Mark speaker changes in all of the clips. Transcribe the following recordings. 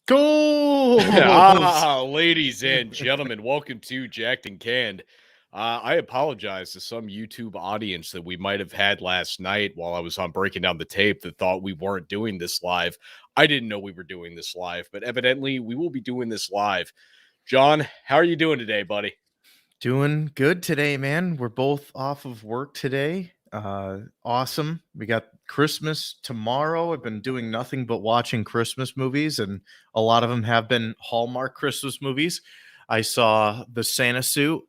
Speaker 1: Goals!
Speaker 2: Ladies and gentlemen, welcome to Jacked and Canned. I apologize to some YouTube audience that we might have had last night while I was on breaking down the tape that thought we weren't doing this live. I didn't know we were doing this live, but evidently we will be doing this live. John, how are you doing today, buddy?
Speaker 1: Doing good today, man. We're both off of work today. Awesome. We got Christmas tomorrow. I've been doing nothing but watching Christmas movies, and a lot of them have been Hallmark Christmas movies. I saw The Santa Suit.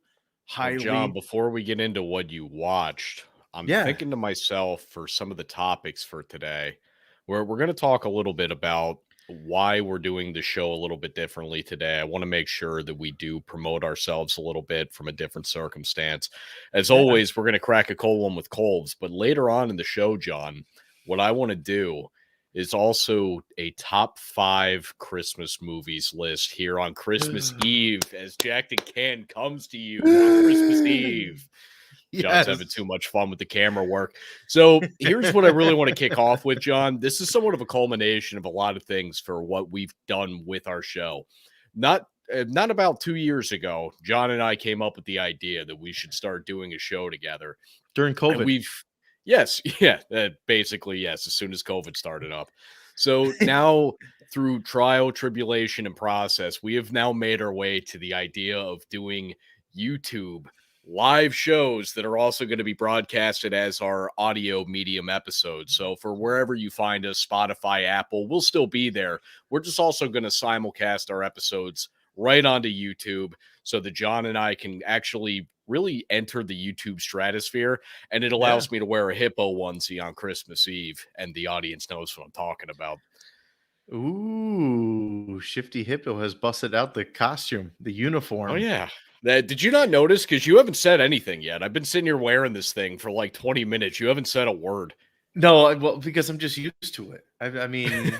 Speaker 2: Well, John,
Speaker 1: Highly.
Speaker 2: before we get into what you watched, I'm
Speaker 1: Yeah.
Speaker 2: thinking to myself for some of the topics for today, where we're going to talk a little bit about why we're doing the show a little bit differently today. I want to make sure that we do promote ourselves a little bit from a different circumstance. As
Speaker 1: Yeah.
Speaker 2: always, we're going to crack a cold one with Colves, but later on in the show, John, what I want to do is also a top 5 Christmas movies list here on Christmas Eve as Jack and Can comes to you on Christmas Eve. John's having too much fun with the camera work. So here's what I really want to kick off with, John. This is somewhat of a culmination of a lot of things for what we've done with our show. Not about 2 years ago, John and I came up with the idea that we should start doing a show together.
Speaker 1: During COVID.
Speaker 2: Basically, yes, as soon as COVID started up. So now through trial, tribulation, and process, we have now made our way to the idea of doing YouTube live shows that are also going to be broadcasted as our audio medium episodes. So for wherever you find us, Spotify, Apple, we'll still be there. We're just also going to simulcast our episodes right onto YouTube so that John and I can actually really enter the YouTube stratosphere, and it allows me to wear a hippo onesie on Christmas Eve, and the audience knows what I'm talking about.
Speaker 1: Ooh, Shifty Hippo has busted out the costume, the uniform.
Speaker 2: Oh, yeah. Did you not notice? Because you haven't said anything yet. I've been sitting here wearing this thing for like 20 minutes. You haven't said a word.
Speaker 1: No, well, because I'm just used to it. I mean,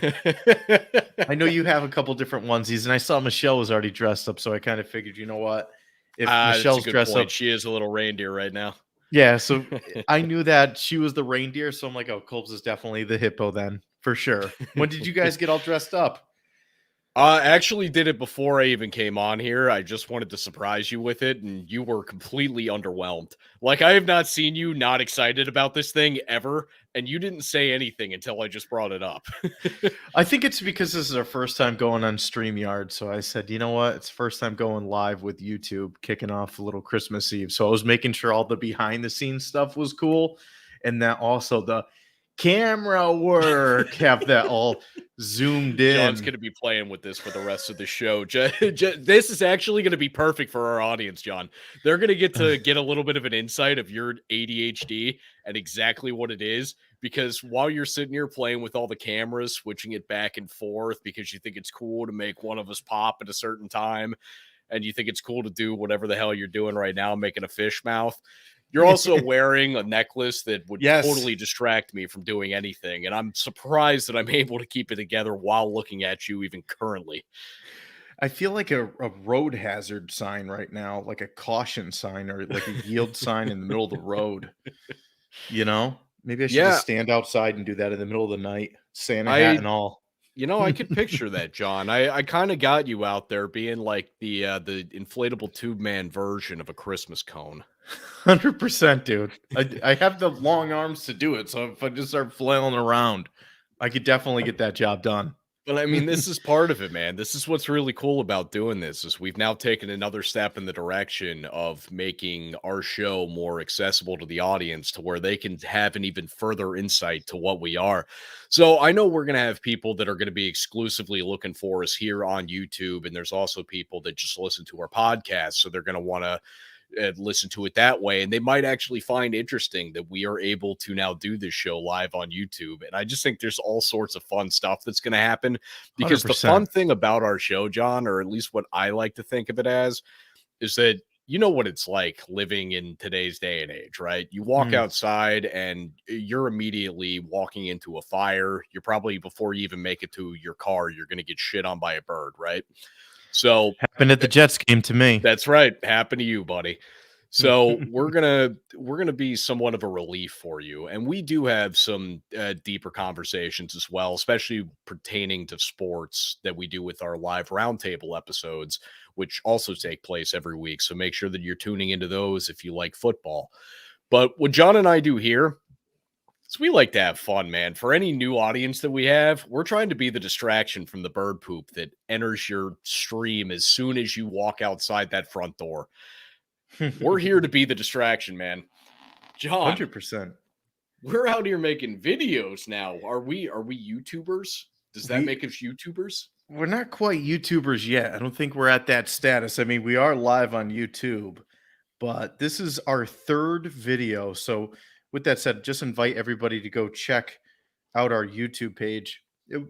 Speaker 1: I know you have a couple different onesies, and I saw Michelle was already dressed up, so I kind of figured, you know what? If Michelle's dressed up,
Speaker 2: she is a little reindeer right now.
Speaker 1: Yeah, so I knew that she was the reindeer, so I'm like, oh, Colbs is definitely the hippo then, for sure. When did you guys get all dressed up?
Speaker 2: I actually did it before I even came on here. I just wanted to surprise you with it, and you were completely underwhelmed. Like, I have not seen you not excited about this thing ever, and you didn't say anything until I just brought it up.
Speaker 1: I think it's because this is our first time going on Streamyard, so I said, you know what? It's first time going live with YouTube, kicking off a little Christmas Eve. So I was making sure all the behind-the-scenes stuff was cool, and that also the camera work have that all zoomed in.
Speaker 2: John's going to be playing with this for the rest of the show. This is actually going to be perfect for our audience, John. They're going to get a little bit of an insight of your ADHD and exactly what it is, because while you're sitting here playing with all the cameras, switching it back and forth because you think it's cool to make one of us pop at a certain time, and you think it's cool to do whatever the hell you're doing right now, making a fish mouth. You're also wearing a necklace that would totally distract me from doing anything. And I'm surprised that I'm able to keep it together while looking at you even currently.
Speaker 1: I feel like a road hazard sign right now, like a caution sign or like a yield sign in the middle of the road. You know, maybe I should just stand outside and do that in the middle of the night, Santa hat and all.
Speaker 2: You know, I could picture that, John. I kind of got you out there being like the inflatable tube man version of a Christmas cone.
Speaker 1: 100%, dude. I have the long arms to do it, so if I just start flailing around, I could definitely get that job done.
Speaker 2: But I mean, this is part of it, man. This is what's really cool about doing this, is we've now taken another step in the direction of making our show more accessible to the audience, to where they can have an even further insight to what we are. So I know we're going to have people that are going to be exclusively looking for us here on YouTube, and there's also people that just listen to our podcast, so they're going to want to listen to it that way, and they might actually find interesting that we are able to now do this show live on YouTube. And I just think there's all sorts of fun stuff that's going to happen, because 100%. The fun thing about our show, John, or at least what I like to think of it as, is that you know what it's like living in today's day and age, right? You walk outside and you're immediately walking into a fire. You're probably, before you even make it to your car, you're going to get shit on by a bird, right? So
Speaker 1: happened at the Jets game to me.
Speaker 2: That's right. Happened to you, buddy. So we're gonna be somewhat of a relief for you, and we do have some deeper conversations as well, especially pertaining to sports that we do with our live roundtable episodes, which also take place every week. So make sure that you're tuning into those if you like football. But what John and I do here is we like to have fun, man. For any new audience that we have, we're trying to be the distraction from the bird poop that enters your stream as soon as you walk outside that front door. We're here to be the distraction, man. John,
Speaker 1: 100%.
Speaker 2: we're out here making videos now. Are we YouTubers? Does that make us YouTubers?
Speaker 1: We're not quite YouTubers yet. I don't think we're at that status. I mean, we are live on YouTube, but this is our third video. So with that said, just invite everybody to go check out our YouTube page.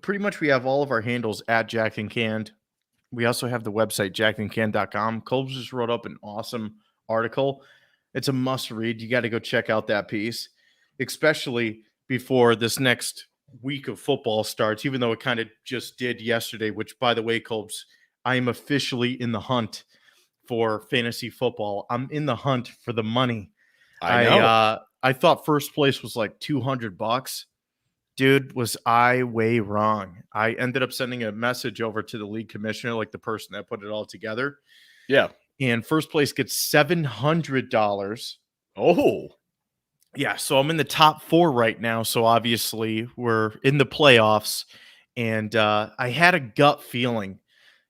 Speaker 1: Pretty much we have all of our handles at Jacked and Canned. We also have the website jackedandcanned.com. Colbs just wrote up an awesome article. It's a must read. You got to go check out that piece, especially before this next week of football starts, even though it kind of just did yesterday, which, by the way, Colbs, I am officially in the hunt for fantasy football. I'm in the hunt for the money.
Speaker 2: I know.
Speaker 1: I thought first place was like $200. Dude, was I way wrong. I ended up sending a message over to the league commissioner, like the person that put it all together.
Speaker 2: Yeah.
Speaker 1: And first place gets $700.
Speaker 2: Oh.
Speaker 1: Yeah, so I'm in the top 4 right now. So obviously we're in the playoffs. And I had a gut feeling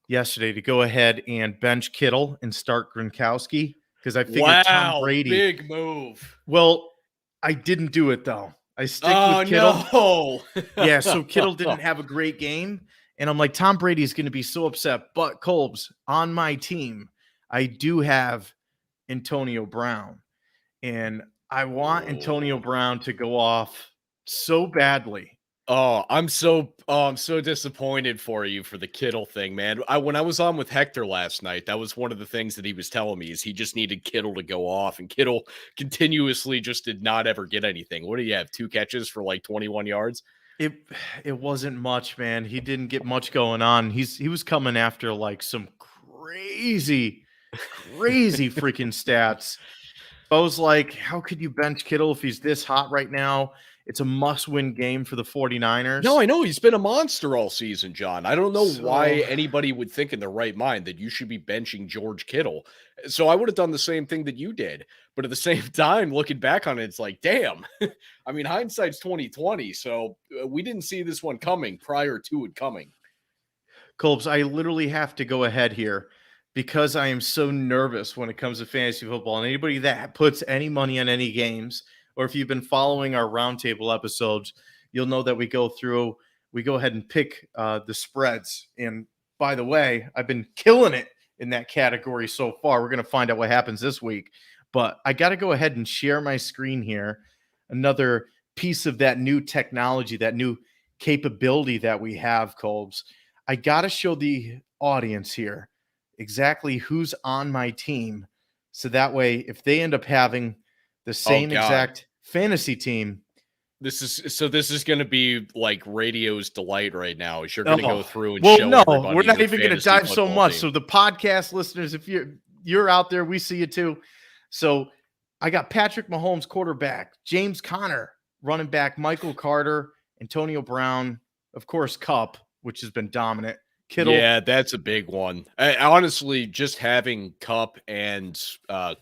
Speaker 1: yesterday to go ahead and bench Kittle and start Gronkowski because I figured Tom Brady.
Speaker 2: Big move.
Speaker 1: Well, I didn't do it though. I stick with Kittle.
Speaker 2: No.
Speaker 1: Yeah, so Kittle didn't have a great game. And I'm like, Tom Brady is going to be so upset. But Colbs, on my team, I do have Antonio Brown. And I want Antonio Brown to go off so badly.
Speaker 2: I'm so disappointed for you for the Kittle thing, man. When I was on with Hector last night, that was one of the things that he was telling me is he just needed Kittle to go off, and Kittle continuously just did not ever get anything. What do you have? 2 catches for like 21 yards?
Speaker 1: It wasn't much, man. He didn't get much going on. He was coming after like some crazy freaking stats. I was like, how could you bench Kittle if he's this hot right now? It's a must-win game for the 49ers.
Speaker 2: No, I know. He's been a monster all season, John. I don't know why anybody would think in their right mind that you should be benching George Kittle. So I would have done the same thing that you did. But at the same time, looking back on it, it's like, damn. I mean, hindsight's 2020. So we didn't see this one coming prior to it coming.
Speaker 1: Colbs, I literally have to go ahead here because I am so nervous when it comes to fantasy football. And anybody that puts any money on any games, or if you've been following our roundtable episodes, you'll know that we go ahead and pick the spreads. And by the way, I've been killing it in that category so far. We're going to find out what happens this week. But I got to go ahead and share my screen here. Another piece of that new technology, that new capability that we have, Colbs. I got to show the audience here exactly who's on my team. So that way, if they end up having the same exact fantasy team.
Speaker 2: This is going to be like radio's delight right now. Is you're going to go through and show everybody.
Speaker 1: We're not even going to dive so much. Team. So the podcast listeners, if you're out there, we see you too. So I got Patrick Mahomes, quarterback, James Conner, running back, Michael Carter, Antonio Brown, of course, Kupp, which has been dominant. Kittle. Yeah,
Speaker 2: that's a big one. Honestly, just having Kupp and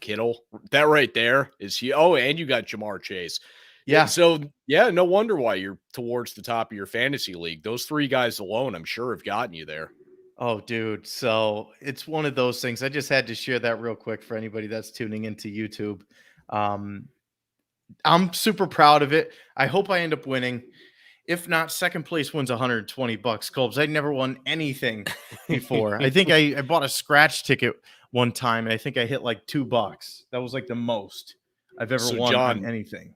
Speaker 2: Kittle, that right there is he. Oh, and you got Jamar Chase.
Speaker 1: Yeah.
Speaker 2: So, yeah, no wonder why you're towards the top of your fantasy league. Those 3 guys alone, I'm sure, have gotten you there.
Speaker 1: Oh, dude. So it's one of those things. I just had to share that real quick for anybody that's tuning into YouTube. I'm super proud of it. I hope I end up winning. If not, second place wins $120, Colbs. I never won anything before. I think I bought a scratch ticket one time, and I think I hit like $2. That was like the most I've ever won on anything.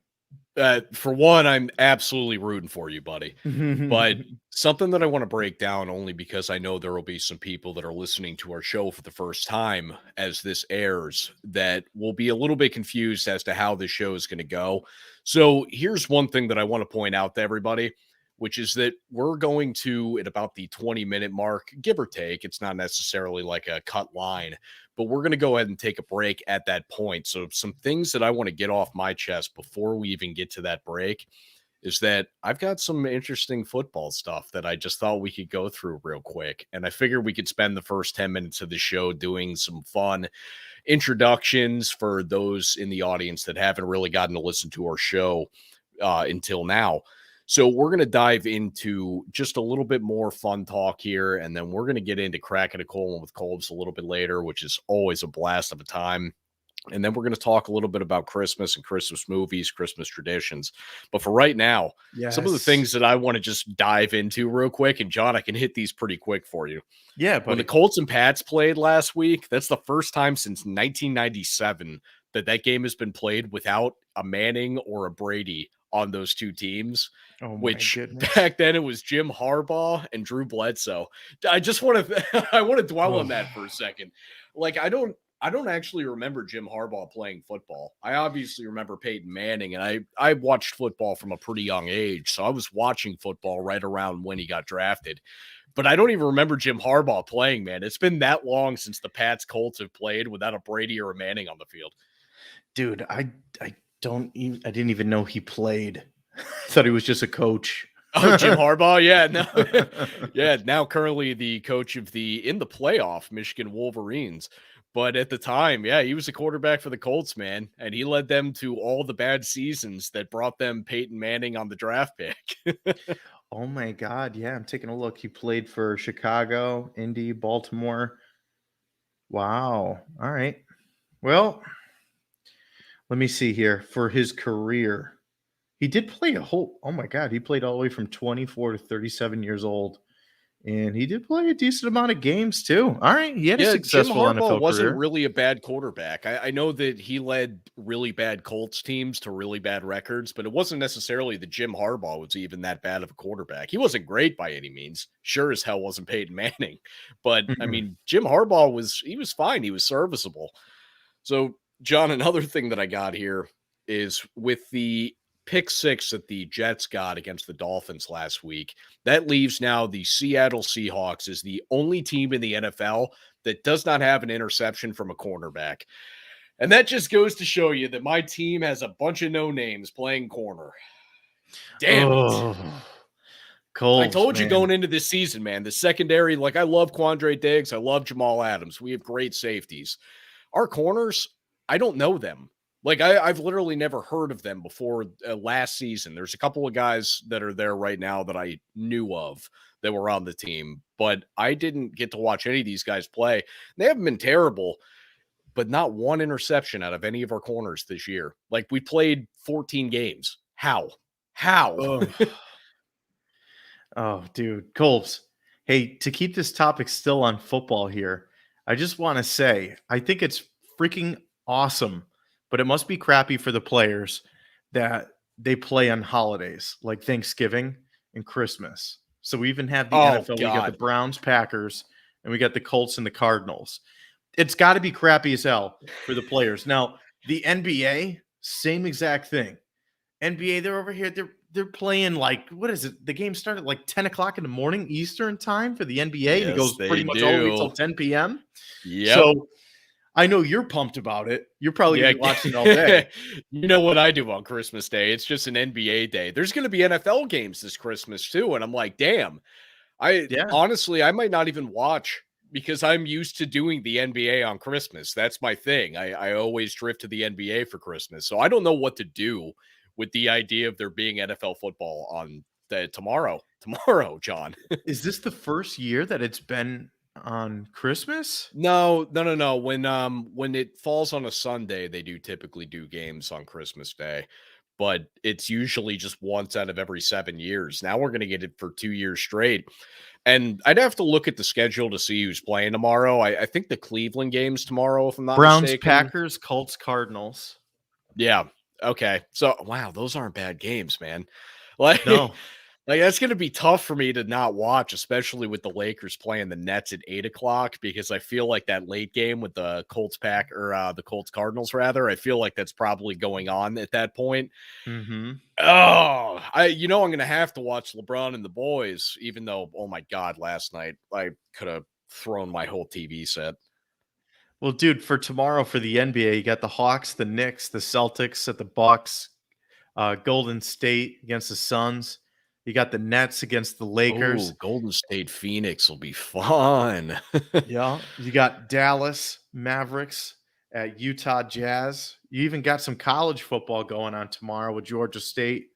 Speaker 2: For one, I'm absolutely rooting for you, buddy. But something that I want to break down, only because I know there will be some people that are listening to our show for the first time as this airs that will be a little bit confused as to how this show is going to go. So here's one thing that I want to point out to everybody. which is that we're going to, at about the 20-minute mark, give or take, it's not necessarily like a cut line, but we're going to go ahead and take a break at that point. So some things that I want to get off my chest before we even get to that break is that I've got some interesting football stuff that I just thought we could go through real quick. And I figured we could spend the first 10 minutes of the show doing some fun introductions for those in the audience that haven't really gotten to listen to our show until now. So we're going to dive into just a little bit more fun talk here, and then we're going to get into cracking a colon with Colbs a little bit later, which is always a blast of a time. And then we're going to talk a little bit about Christmas and Christmas movies, Christmas traditions. But for right now, some of the things that I want to just dive into real quick, and John, I can hit these pretty quick for you.
Speaker 1: Yeah, buddy.
Speaker 2: When the Colts and Pats played last week, that's the first time since 1997 that game has been played without a Manning or a Brady on those two teams, which back then it was Jim Harbaugh and Drew Bledsoe. I just want to I want to dwell on that for a second. Like, I don't actually remember Jim Harbaugh playing football. I obviously remember Peyton Manning, and I watched football from a pretty young age, so I was watching football right around when he got drafted. But I don't even remember Jim Harbaugh playing, man. It's been that long since the Pats Colts have played without a Brady or a Manning on the field.
Speaker 1: Dude, I didn't even know he played. I thought he was just a coach.
Speaker 2: Oh, Jim Harbaugh, yeah, no, yeah. Now currently the coach of in the playoff Michigan Wolverines, but at the time, yeah, he was a quarterback for the Colts, man, and he led them to all the bad seasons that brought them Peyton Manning on the draft pick.
Speaker 1: Oh my God, yeah, I'm taking a look. He played for Chicago, Indy, Baltimore. Wow. All right. Well, let me see here. For his career, he did play oh my God, he played all the way from 24 to 37 years old. And he did play a decent amount of games too. All right. He had a successful
Speaker 2: Jim Harbaugh
Speaker 1: NFL
Speaker 2: wasn't
Speaker 1: career.
Speaker 2: really a bad quarterback. I know that he led really bad Colts teams to really bad records, but it wasn't necessarily that Jim Harbaugh was even that bad of a quarterback. He wasn't great by any means. Sure as hell wasn't Peyton Manning. But I mean, Jim Harbaugh was fine. He was serviceable. So, John, another thing that I got here is with the pick six that the Jets got against the Dolphins last week, that leaves now the Seattle Seahawks as the only team in the NFL that does not have an interception from a cornerback. And that just goes to show you that my team has a bunch of no names playing corner. Damn it.
Speaker 1: Colts,
Speaker 2: I told you going into this season, man, the secondary, like, I love Quandre Diggs. I love Jamal Adams. We have great safeties. Our corners, I don't know them. Like, I've literally never heard of them before last season. There's a couple of guys that are there right now that I knew of that were on the team, but I didn't get to watch any of these guys play. They haven't been terrible, but not one interception out of any of our corners this year. Like, we played 14 games. How?
Speaker 1: Oh, dude. Colts. Hey, to keep this topic still on football here, I just want to say, I think it's freaking awesome, but it must be crappy for the players that they play on holidays like Thanksgiving and Christmas. So we even have the NFL. We got the Browns, Packers, and we got the Colts and the Cardinals. It's got to be crappy as hell for the players. Now, the NBA, same exact thing. NBA, they're over here. They're playing like, what is it? The game started like 10 o'clock in the morning Eastern time for the NBA. And it goes pretty much all the way till 10 p.m.
Speaker 2: Yeah.
Speaker 1: So I know you're pumped about it. You're probably going to be watching all day.
Speaker 2: You know what I do on Christmas Day? It's just an NBA day. There's going to be NFL games this Christmas too. And I'm like, damn, honestly, I might not even watch because I'm used to doing the NBA on Christmas. That's my thing. I always drift to the NBA for Christmas. So I don't know what to do with the idea of there being NFL football on tomorrow, John.
Speaker 1: Is this the first year that it's been on Christmas?
Speaker 2: No. When it falls on a Sunday, they do typically do games on Christmas Day, but it's usually just once out of every 7 years. Now we're going to get it for 2 years straight. And I'd have to look at the schedule to see who's playing tomorrow. I think the Cleveland game's tomorrow, if I'm not mistaken.
Speaker 1: Browns, Packers, Colts, Cardinals.
Speaker 2: Yeah. Okay. So, wow, those aren't bad games, man. Like,
Speaker 1: no.
Speaker 2: Like, that's gonna be tough for me to not watch, especially with the Lakers playing the Nets at 8 o'clock, because I feel like that late game with the the Colts Cardinals rather, I feel like that's probably going on at that point.
Speaker 1: Hmm.
Speaker 2: Oh, I'm gonna have to watch LeBron and the boys, even though, oh my god, last night I could have thrown my whole TV set.
Speaker 1: Well, dude, for tomorrow for the NBA, you got the Hawks, the Knicks, the Celtics at the Bucks, Golden State against the Suns. You got the Nets against the
Speaker 2: Oh,
Speaker 1: Lakers.
Speaker 2: Golden State Phoenix will be fun.
Speaker 1: Yeah. You got Dallas Mavericks at Utah Jazz. You even got some college football going on tomorrow with Georgia State,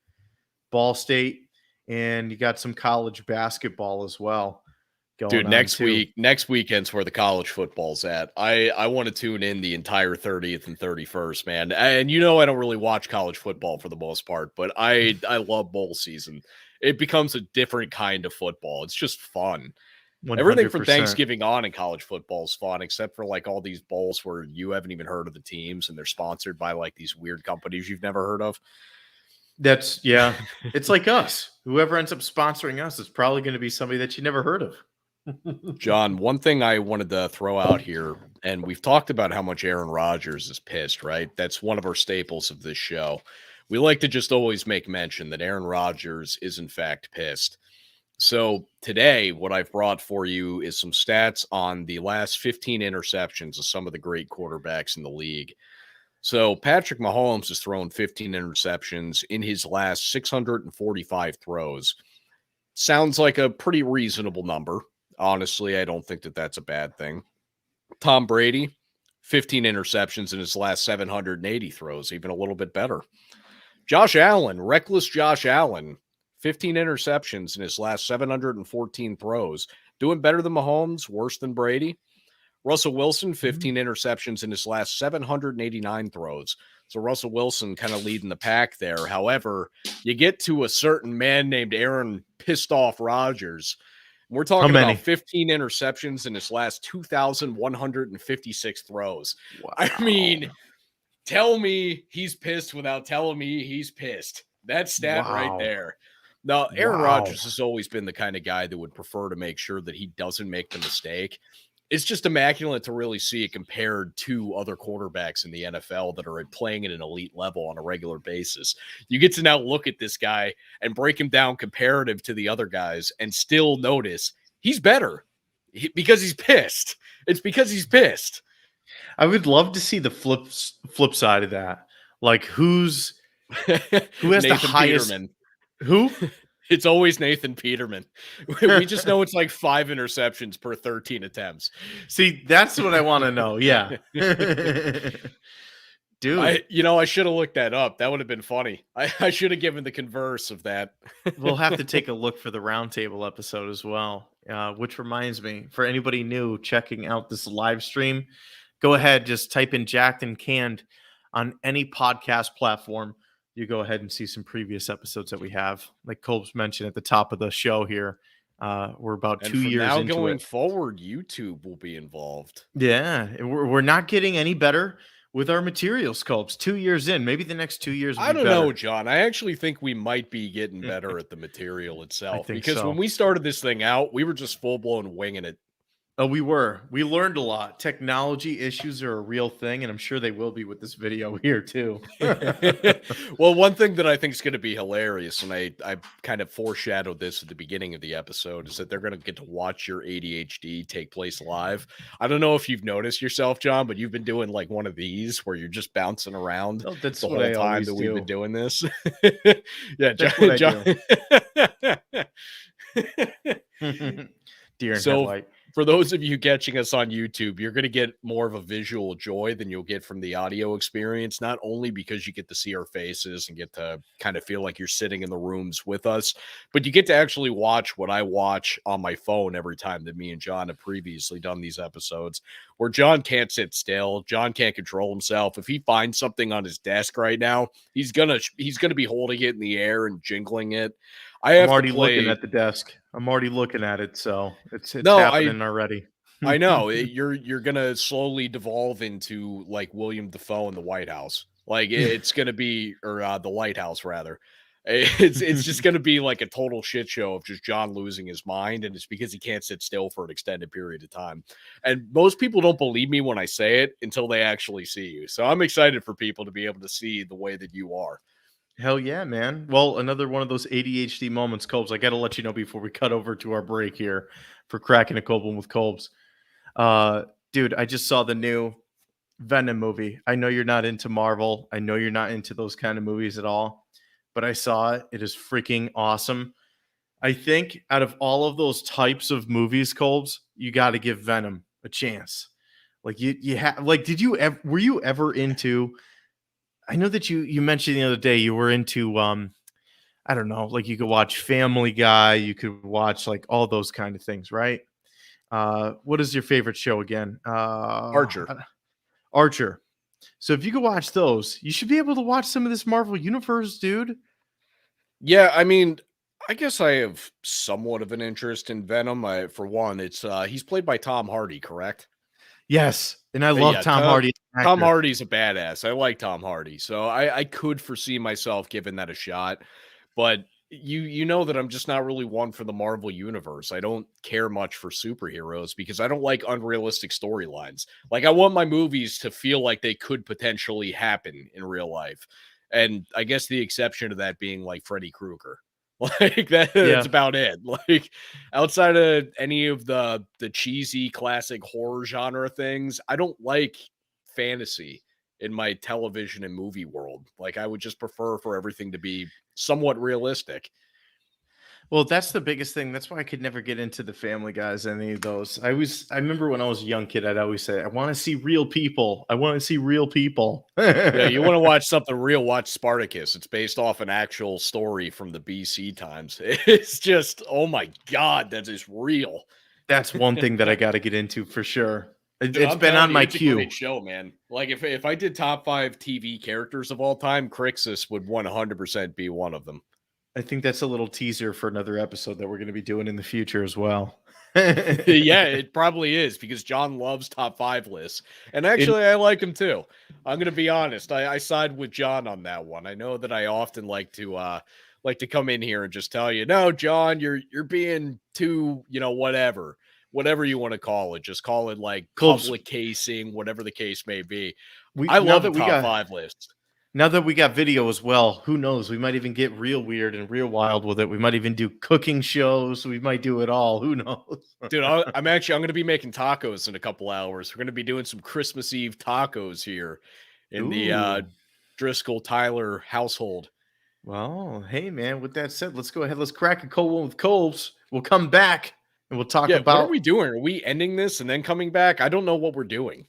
Speaker 1: Ball State, and you got some college basketball as well going
Speaker 2: Dude,
Speaker 1: on too.
Speaker 2: next weekend's where the college football's at. I want to tune in the entire 30th and 31st, man. And I don't really watch college football for the most part, but I love bowl season. It becomes a different kind of football. It's just fun. Everything from
Speaker 1: 100%.
Speaker 2: Thanksgiving on in college football is fun, except for like all these bowls where you haven't even heard of the teams and they're sponsored by like these weird companies you've never heard of.
Speaker 1: That's yeah. It's like us. Whoever ends up sponsoring us is probably going to be somebody that you never heard of.
Speaker 2: John, one thing I wanted to throw out here, and we've talked about how much Aaron Rodgers is pissed, right? That's one of our staples of this show. We like to just always make mention that Aaron Rodgers is in fact pissed. So today, what I've brought for you is some stats on the last 15 interceptions of some of the great quarterbacks in the league. So Patrick Mahomes has thrown 15 interceptions in his last 645 throws. Sounds like a pretty reasonable number. Honestly, I don't think that that's a bad thing. Tom Brady, 15 interceptions in his last 780 throws, even a little bit better. Josh Allen, reckless Josh Allen, 15 interceptions in his last 714 throws. Doing better than Mahomes, worse than Brady. Russell Wilson, 15 interceptions in his last 789 throws. So Russell Wilson kind of leading the pack there. However, you get to a certain man named Aaron Pissed Off Rodgers. We're
Speaker 1: How
Speaker 2: talking about
Speaker 1: many?
Speaker 2: 15 interceptions in his last 2,156 throws.
Speaker 1: Wow.
Speaker 2: I mean, tell me he's pissed without telling me he's pissed. That stat right
Speaker 1: Wow.
Speaker 2: there. Now, Aaron
Speaker 1: Wow.
Speaker 2: Rodgers has always been the kind of guy that would prefer to make sure that he doesn't make the mistake. It's just immaculate to really see it compared to other quarterbacks in the NFL that are playing at an elite level on a regular basis. You get to now look at this guy and break him down comparative to the other guys and still notice he's better because he's pissed. It's because he's pissed.
Speaker 1: I would love to see the flip side of that. Like who has
Speaker 2: Nathan
Speaker 1: the highest
Speaker 2: Peterman.
Speaker 1: who?
Speaker 2: It's always Nathan Peterman. We just know it's like 5 interceptions per 13 attempts.
Speaker 1: See, that's what I want to know. Yeah. Dude.
Speaker 2: I should have looked that up. That would have been funny. I should have given the converse of that.
Speaker 1: We'll have to take a look for the roundtable episode as well. Which reminds me, for anybody new checking out this live stream, go ahead, just type in Jacked and Canned on any podcast platform. You go ahead and see some previous episodes that we have. Like Colb's mentioned at the top of the show here, we're about
Speaker 2: And
Speaker 1: 2
Speaker 2: from
Speaker 1: years
Speaker 2: now
Speaker 1: into
Speaker 2: going
Speaker 1: it.
Speaker 2: forward, YouTube will be involved.
Speaker 1: Yeah, and we're not getting any better with our material sculpts. 2 years in, maybe the next 2 years will
Speaker 2: I
Speaker 1: be
Speaker 2: don't
Speaker 1: better.
Speaker 2: know, John. I actually think we might be getting better at the material itself
Speaker 1: think
Speaker 2: because
Speaker 1: so.
Speaker 2: when we started this thing out, we were just full blown winging it.
Speaker 1: Oh, we were. We learned a lot. Technology issues are a real thing, and I'm sure they will be with this video here too.
Speaker 2: Well, one thing that I think is going to be hilarious, and I kind of foreshadowed this at the beginning of the episode, is that they're going to get to watch your ADHD take place live. I don't know if you've noticed yourself, John, but you've been doing like one of these where you're just bouncing around
Speaker 1: Oh, that's
Speaker 2: the
Speaker 1: what
Speaker 2: whole
Speaker 1: I
Speaker 2: time
Speaker 1: always
Speaker 2: that we've
Speaker 1: do.
Speaker 2: been doing this. Yeah,
Speaker 1: That's
Speaker 2: John.
Speaker 1: what Deer in
Speaker 2: So,
Speaker 1: headlight.
Speaker 2: For those of you catching us on YouTube, you're going to get more of a visual joy than you'll get from the audio experience, not only because you get to see our faces and get to kind of feel like you're sitting in the rooms with us, but you get to actually watch what I watch on my phone every time that me and John have previously done these episodes, where John can't sit still. John can't control himself. If he finds something on his desk right now, he's gonna be holding it in the air and jingling it.
Speaker 1: I'm already looking at the desk. I'm already looking at it, so it's happening already.
Speaker 2: I know you're gonna slowly devolve into like William Dafoe in the White House. Like it's gonna be, or the Lighthouse rather. It's just going to be like a total shit show of just John losing his mind, and it's because he can't sit still for an extended period of time. And most people don't believe me when I say it until they actually see you. So I'm excited for people to be able to see the way that you are.
Speaker 1: Hell yeah, man. Well, another one of those ADHD moments, Colbs. I got to let you know before we cut over to our break here for cracking a cold one with Colbs. Uh, Dude, I just saw the new Venom movie. I know you're not into Marvel. I know you're not into those kind of movies at all, but I saw it. It is freaking awesome. I think out of all of those types of movies, Colbs, you got to give Venom a chance. Like you have like, did you ever were you ever into? I know that you mentioned the other day you were into I don't know, like you could watch Family Guy, you could watch like all those kind of things, right? What is your favorite show again?
Speaker 2: Archer.
Speaker 1: Archer. So if you could watch those, you should be able to watch some of this Marvel Universe, dude.
Speaker 2: Yeah, I mean, I guess I have somewhat of an interest in Venom. For one, it's he's played by Tom Hardy, correct?
Speaker 1: Yes, and I love
Speaker 2: Yeah,
Speaker 1: Tom Hardy.
Speaker 2: Tom
Speaker 1: Actor.
Speaker 2: Hardy's a badass. I like Tom Hardy, so I could foresee myself giving that a shot. But you know that I'm just not really one for the Marvel universe. I don't care much for superheroes because I don't like unrealistic storylines. Like I want my movies to feel like they could potentially happen in real life. And I guess the exception to that being like Freddy Krueger. Like that's
Speaker 1: Yeah.
Speaker 2: about it. Like outside of any of the cheesy classic horror genre things, I don't like fantasy in my television and movie world. Like I would just prefer for everything to be somewhat realistic.
Speaker 1: Well, that's the biggest thing. That's why I could never get into the Family Guys, any of those. I remember when I was a young kid, I'd always say, I want to see real people. I want to see real people.
Speaker 2: Yeah, you want to watch something real, watch Spartacus. It's based off an actual story from the BC times. It's just, oh my God, that is real.
Speaker 1: That's one thing that I got to get into for sure.
Speaker 2: Dude,
Speaker 1: It's
Speaker 2: I'm
Speaker 1: been
Speaker 2: telling
Speaker 1: on
Speaker 2: you,
Speaker 1: my
Speaker 2: it's a
Speaker 1: queue.
Speaker 2: great show, man. Like if I did top 5 TV characters of all time, Crixus would 100% be one of them.
Speaker 1: I think that's a little teaser for another episode that we're going to be doing in the future as well.
Speaker 2: Yeah, it probably is because John loves top 5 lists. And actually, I like him too. I'm going to be honest. I side with John on that one. I know that I often like to come in here and just tell you, no, John, you're being too, whatever you want to call it. Just call it like public casing, whatever the case may be. I love a top 5 list.
Speaker 1: Now that we got video as well, who knows? We might even get real weird and real wild with it. We might even do cooking shows. We might do it all. Who knows?
Speaker 2: Dude, I'm going to be making tacos in a couple hours. We're going to be doing some Christmas Eve tacos here in the Driscoll Tyler household.
Speaker 1: Well, hey, man, with that said, let's go ahead. Let's crack a cold one with Colbs. We'll come back and we'll talk about.
Speaker 2: What are we doing? Are we ending this and then coming back? I don't know what we're doing.